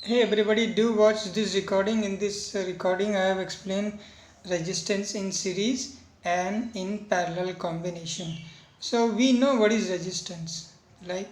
Hey everybody, do watch this recording. In this recording I have explained resistance in series and in parallel combination. So we know what is resistance. Like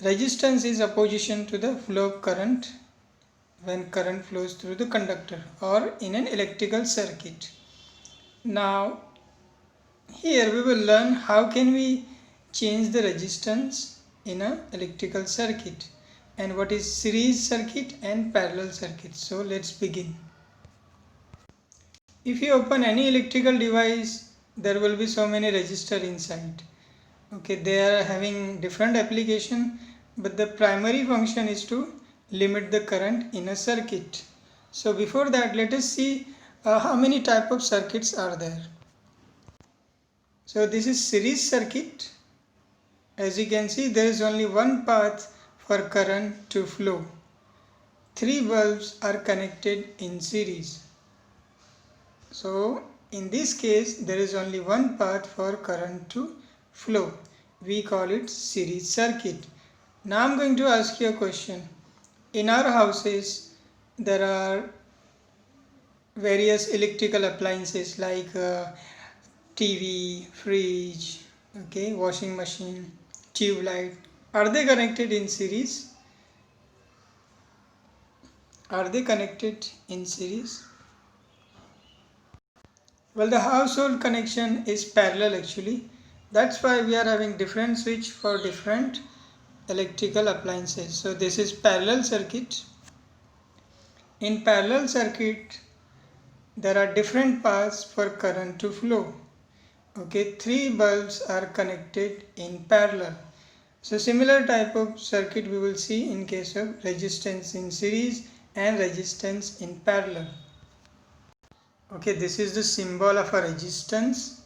resistance is opposition to the flow of current when current flows through the conductor or in an electrical circuit. Now here we will learn how can we change the resistance in an electrical circuit and what is series circuit and parallel circuit. So let's begin. If you open any electrical device, there will be so many resistors inside. Okay, they are having different application, but the primary function is to limit the current in a circuit. So before that, let us see how many type of circuits are there. So this is series circuit. As you can see, there is only one path for current to flow. Three bulbs are connected in series. So in this case, there is only one path for current to flow. We call it series circuit. Now I'm going to ask you a question. In our houses, there are various electrical appliances like TV, fridge, okay, washing machine, tube light. Are they connected in series? Are they connected in series? Well, the household connection is parallel actually. That's why we are having different switch for different electrical appliances. So this is parallel circuit. In parallel circuit, there are different paths for current to flow. Okay, three bulbs are connected in parallel. So similar type of circuit we will see in case of resistance in series and resistance in parallel. Okay, this is the symbol of a resistance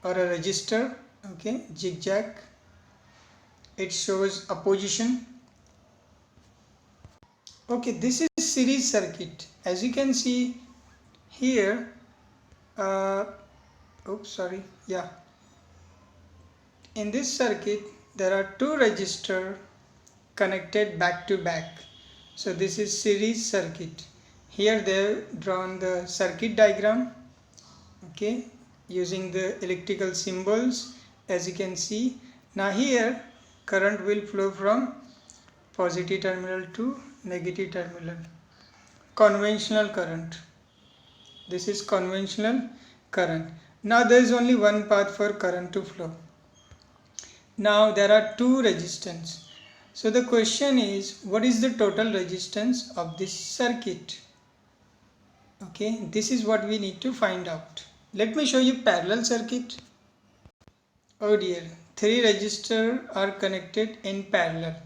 or a resistor. Okay, zigzag. It shows opposition. Okay, this is series circuit. As you can see here, in this circuit there are two resistors connected back to back. So this is series circuit. Here they have drawn the circuit diagram, okay, using the electrical symbols. As you can see, now here current will flow from positive terminal to negative terminal. Conventional current. This is conventional current. Now there is only one path for current to flow. Now there are two resistance. So the question is, what is the total resistance of this circuit? Okay, this is what we need to find out. Let me show you parallel circuit. Oh dear, three resistors are connected in parallel.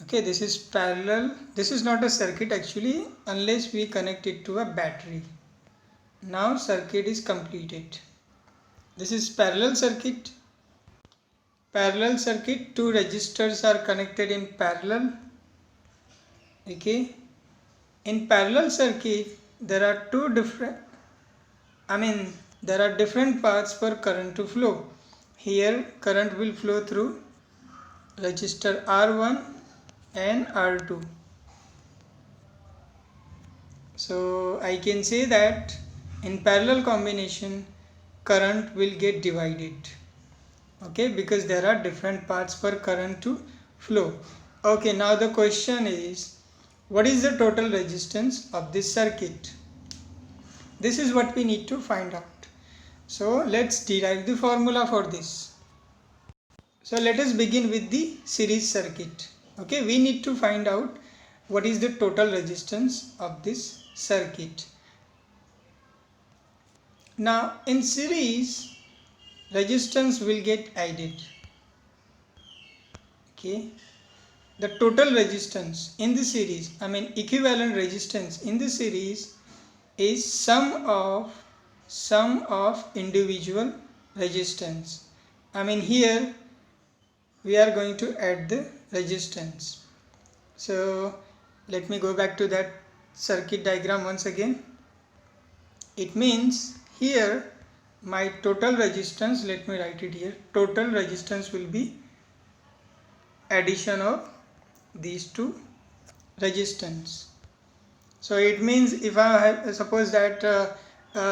Okay, this is parallel. This is not a circuit actually unless we connect it to a battery. Now circuit is completed. This is parallel circuit. Parallel circuit, two resistors are connected in parallel. Okay, in parallel circuit there are there are different paths for current to flow. Here current will flow through resistor R1 and R2. So I can say that in parallel combination current will get divided. Okay, because there are different paths for current to flow. Okay, now the question is, what is the total resistance of this circuit? This is what we need to find out. So let's derive the formula for this. So let us begin with the series circuit. Okay, we need to find out what is the total resistance of this circuit. Now in series, resistance will get added. Okay, the total resistance in the series, equivalent resistance in the series is sum of individual resistance. Here we are going to add the resistance. So let me go back to that circuit diagram once again. It means here my total resistance, let me write it here, total resistance will be addition of these two resistance. So it means if I have, suppose that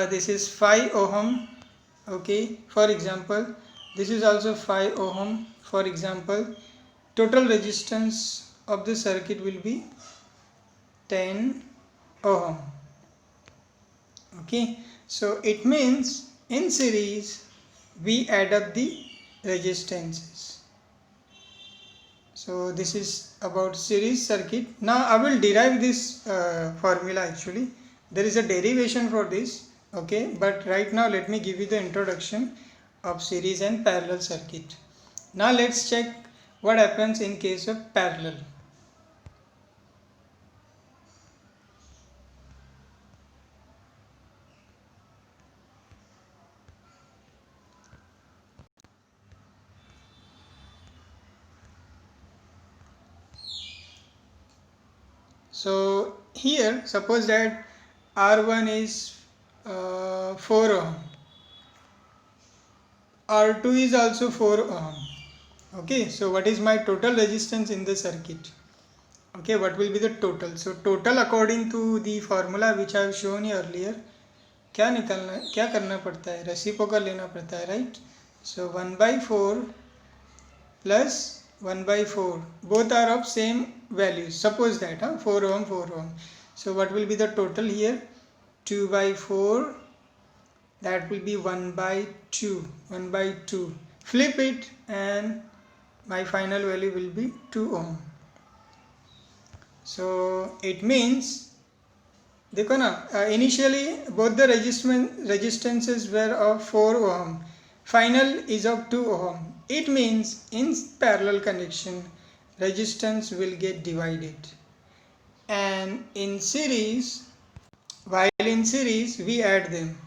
this is 5 ohm, okay, for example, this is also 5 ohm, for example, total resistance of the circuit will be 10 ohm. Okay, so it means in series we add up the resistances. So this is about series circuit. Now I will derive this formula. Actually there is a derivation for this, okay, but right now let me give you the introduction of series and parallel circuit. Now let's check what happens in case of parallel. So here suppose that R1 is 4 ohm, R2 is also 4 ohm. Okay, so what is my total resistance in the circuit? Okay, what will be the total? So total according to the formula which I have shown you earlier, क्या निकालना, क्या करना पड़ता है, reciprocal लेना पड़ता है, right? So 1/4 plus 1/4, both are of same values. Suppose that 4 ohm 4 ohm. So what will be the total here? 2/4, that will be 1/2, 1/2. Flip it and my final value will be 2 ohm. So it means देखो ना, initially both the resistances were of 4 ohm, final is of 2 ohm. It means in parallel connection resistance will get divided, and in series, while in series we add them.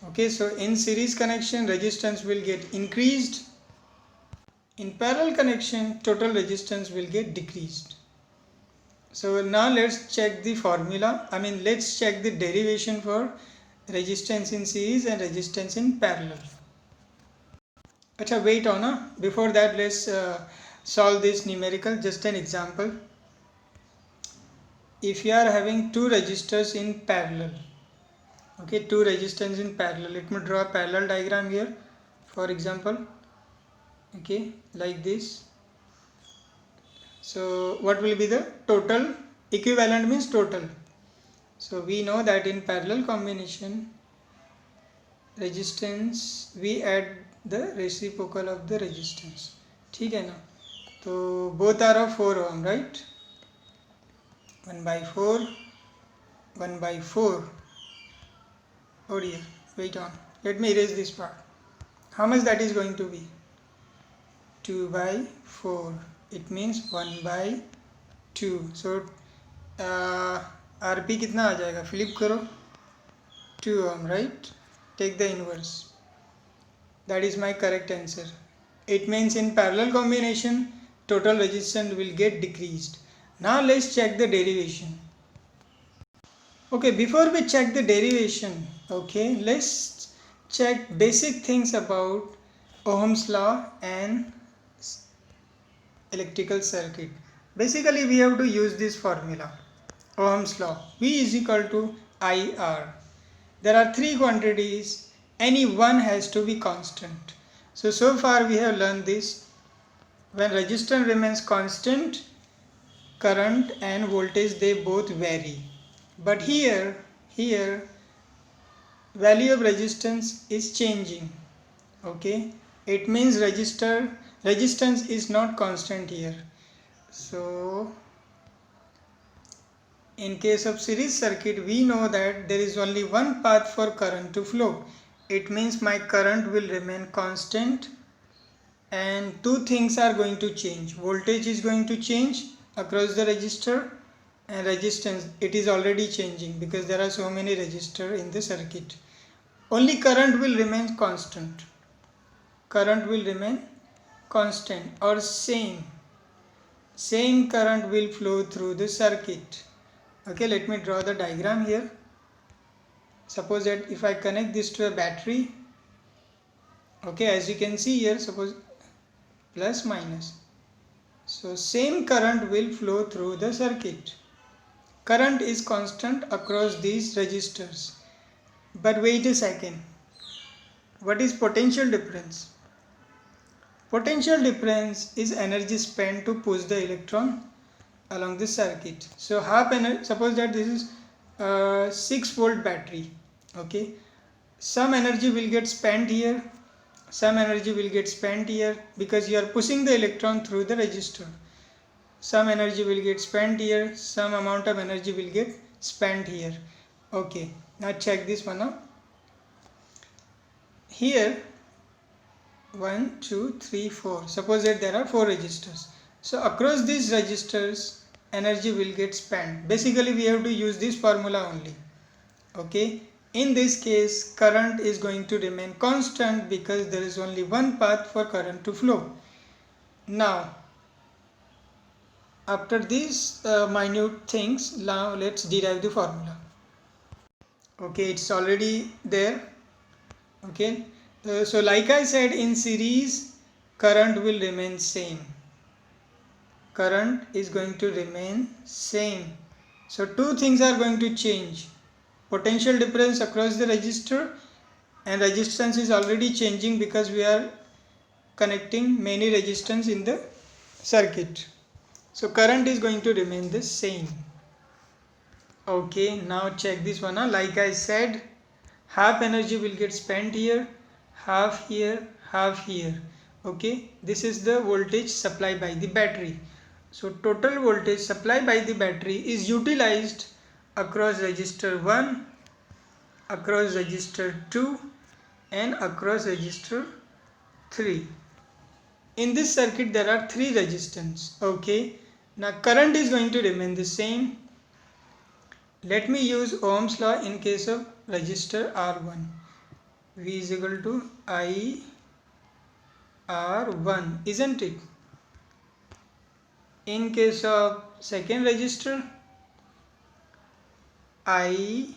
Okay, so in series connection resistance will get increased, in parallel connection total resistance will get decreased. So now let's check the formula, let's check the derivation for resistance in series and resistance in parallel. Acha, wait on, before that let's solve this numerical. Just an example. If you are having two resistors in parallel, okay, two resistors in parallel, let me draw a parallel diagram here, for example, okay, like this. So what will be the total? Equivalent means total. So we know that in parallel combination resistance we add the reciprocal of the resistance. ठीक है ना? तो both are of 4 ohm, right? 1/4, 1/4. Oh dear, wait on. Let me erase this part. How much that is going to be? 2/4. It means 1/2. So RP कितना आ जाएगा? Flip करो. 2 ohm, right? Take the inverse. That is my correct answer. It means in parallel combination total resistance will get decreased. Now let's check the derivation. Okay, before we check the derivation, okay, let's check basic things about Ohm's law and electrical circuit. Basically we have to use this formula, Ohm's law. V is equal to IR. There are three quantities, any one has to be constant. So far we have learned this. When resistance remains constant, current and voltage they both vary. But here value of resistance is changing. Okay, it means resistance is not constant here. So in case of series circuit we know that there is only one path for current to flow. It means my current will remain constant and two things are going to change. Voltage is going to change across the resistor, and resistance, it is already changing because there are so many resistors in the circuit. Only current will remain constant. Current will remain constant or same current will flow through the circuit. Okay, let me draw the diagram here. Suppose that if I connect this to a battery, okay, as you can see here, suppose plus minus. So same current will flow through the circuit. Current is constant across these resistors. But wait a second. What is potential difference? Potential difference is energy spent to push the electron along the circuit. So half energy, suppose that this is a 6-volt battery. Okay, some energy will get spent here, some energy will get spent here because you are pushing the electron through the resistor. Some energy will get spent here, some amount of energy will get spent here. Okay, now check this one out. Here 1, 2, 3, 4. Suppose that there are 4 resistors. So across these resistors energy will get spent. Basically we have to use this formula only. Okay. In this case current is going to remain constant because there is only one path for current to flow. Now after these minute things, now let's derive the formula. Okay, it's already there. Okay, so like I said, in series current will remain same. Current is going to remain same. So two things are going to change. Potential difference across the resistor, and resistance is already changing because we are connecting many resistance in the circuit. So current is going to remain the same. Okay, now check this one. Like I said, half energy will get spent here, half here, half here. Okay, this is the voltage supplied by the battery. So total voltage supplied by the battery is utilized across resistor 1, across resistor 2 and across resistor 3. In this circuit there are 3 resistors. Okay, now current is going to remain the same. Let me use Ohm's law in case of resistor R1. V is equal to I R1, isn't it? In case of second resistor, I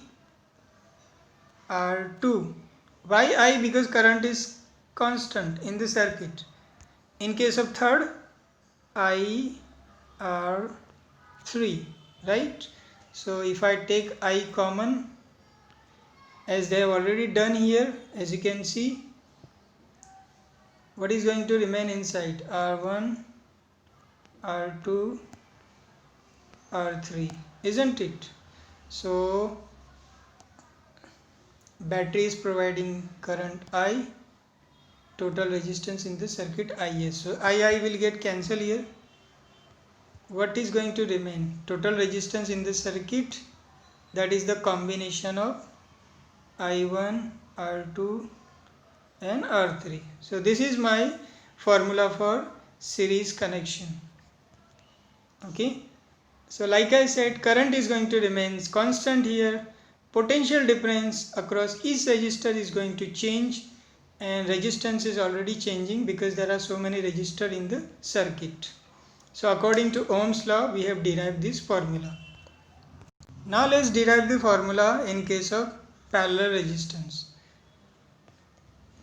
R2. Why I? Because current is constant in the circuit. In case of third, I R3, right? So if I take I common, as they have already done here, as you can see, what is going to remain inside? R1, R2, R3, isn't it? So battery is providing current I, total resistance in the circuit Is. So I will get cancelled here. What is going to remain? Total resistance in the circuit, that is the combination of I1, R2 and R3. So this is my formula for series connection. Okay, so like I said, current is going to remain constant here. Potential difference across each resistor is going to change, and resistance is already changing because there are so many resistors in the circuit. So according to Ohm's law, we have derived this formula. Now let's derive the formula in case of parallel resistance.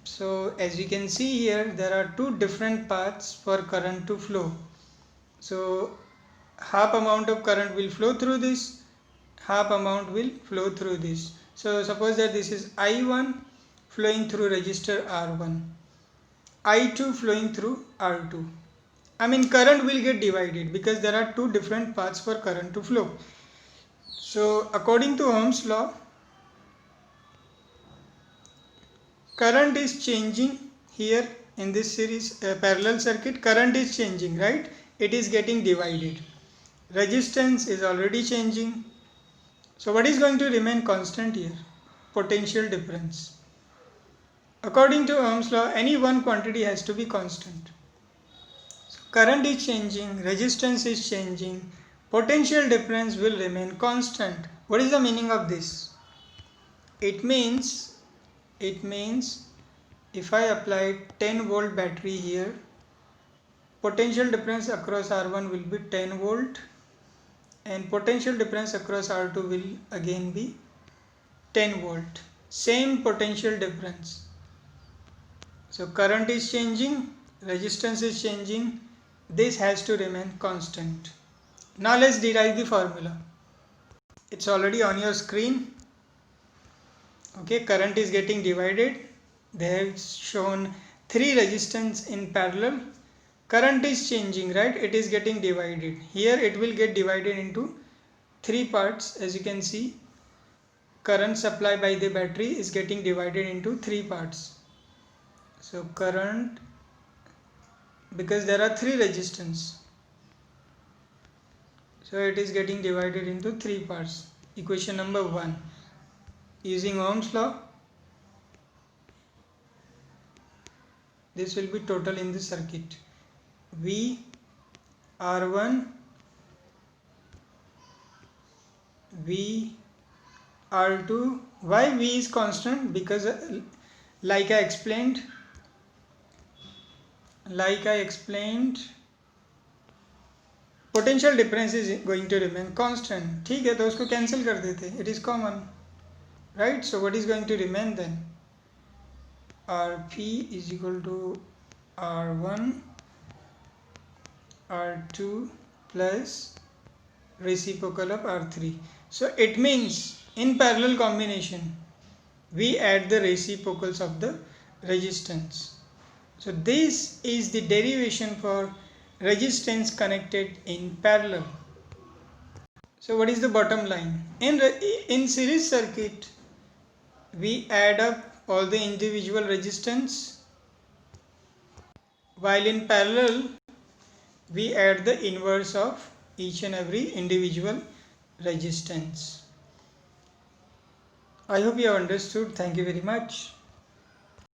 So as you can see here, there are 2 different paths for current to flow. So half amount of current will flow through this, half amount will flow through this. So suppose that this is I1 flowing through resistor R1, I2 flowing through R2. I mean current will get divided because there are 2 different paths for current to flow. So according to Ohm's law, current is changing here in this series parallel circuit. Current is changing, right? It is getting divided. Resistance is already changing. So what is going to remain constant here? Potential difference. According to Ohm's law, any one quantity has to be constant. So current is changing, resistance is changing, potential difference will remain constant. What is the meaning of this? It means if I apply 10 volt battery here, potential difference across R1 will be 10 volt and potential difference across R2 will again be 10 volt. Same potential difference. So current is changing, resistance is changing, this has to remain constant. Now let's derive the formula. It's already on your screen. Okay, current is getting divided. They have shown 3 resistance in parallel. Current is changing, right? It is getting divided. Here it will get divided into 3 parts. As you can see, current supply by the battery is getting divided into 3 parts. So current, because there are 3 resistance, so it is getting divided into 3 parts. Equation number 1, using Ohm's law, this will be total in the circuit. V R1 V R2. Why V is constant? Because like I explained, potential difference is going to remain constant. ठीक है, तो उसको cancel कर देते. It is common, right? So what is going to remain then? Rp is equal to R1 R2 plus reciprocal of R3. So it means in parallel combination we add the reciprocals of the resistance. So this is the derivation for resistance connected in parallel. So what is the bottom line? In series circuit, we add up all the individual resistance, while in parallel we add the inverse of each and every individual resistance. I hope you have understood. Thank you very much.